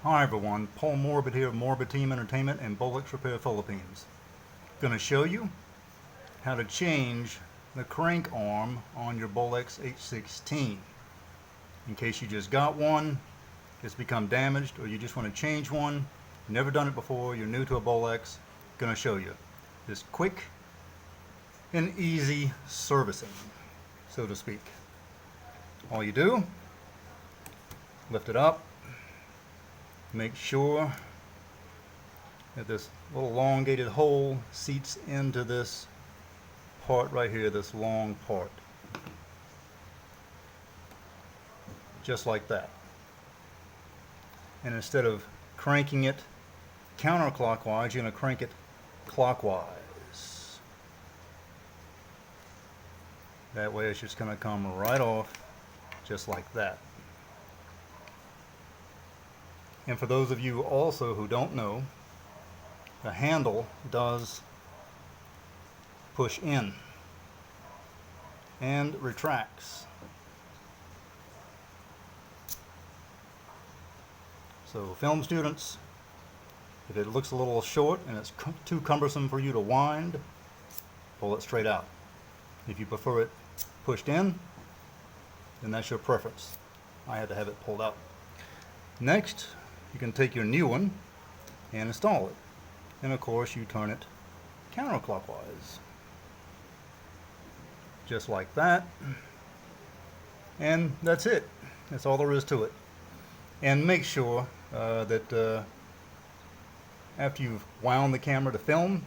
Hi everyone, Paul Morbid here of Morbid Team Entertainment and Bolex Repair Philippines. Going to show you how to change the crank arm on your Bolex H-16. In case you just got one, it's become damaged, or you just want to change one, never done it before, you're new to a Bolex, going to show you this quick and easy servicing, so to speak. All you do, lift it up. Make sure that this little elongated hole seats into this part right here, this long part. Just like that. And instead of cranking it counterclockwise, you're going to crank it clockwise. That way it's just going to come right off, just like that. And for those of you also who don't know, the handle does push in and retracts. So film students, if it looks a little short and it's too cumbersome for you to wind, pull it straight out. If you prefer it pushed in, then that's your preference. I had to have it pulled out. Next, you can take your new one and install it. And of course you turn it counterclockwise. Just like that. And that's it. That's all there is to it. And make sure that after you've wound the camera to film,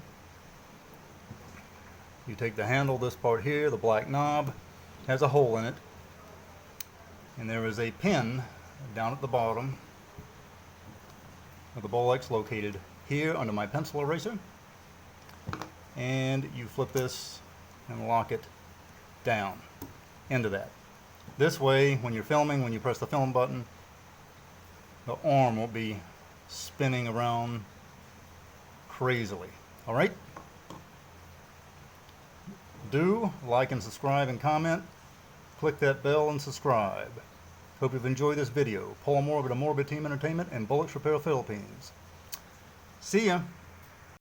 you take the handle, this part here, the black knob, has a hole in it. And there is a pin down at the bottom of the Bolex located here under my pencil eraser, and you flip this and lock it down into that. This way, when you're filming, when you press the film button, the arm will be spinning around crazily. Alright? Do like and subscribe and comment. Click that bell and subscribe. Hope you've enjoyed this video. Paul Morbid of Morbid Team Entertainment and Bolex Repair Philippines. See ya!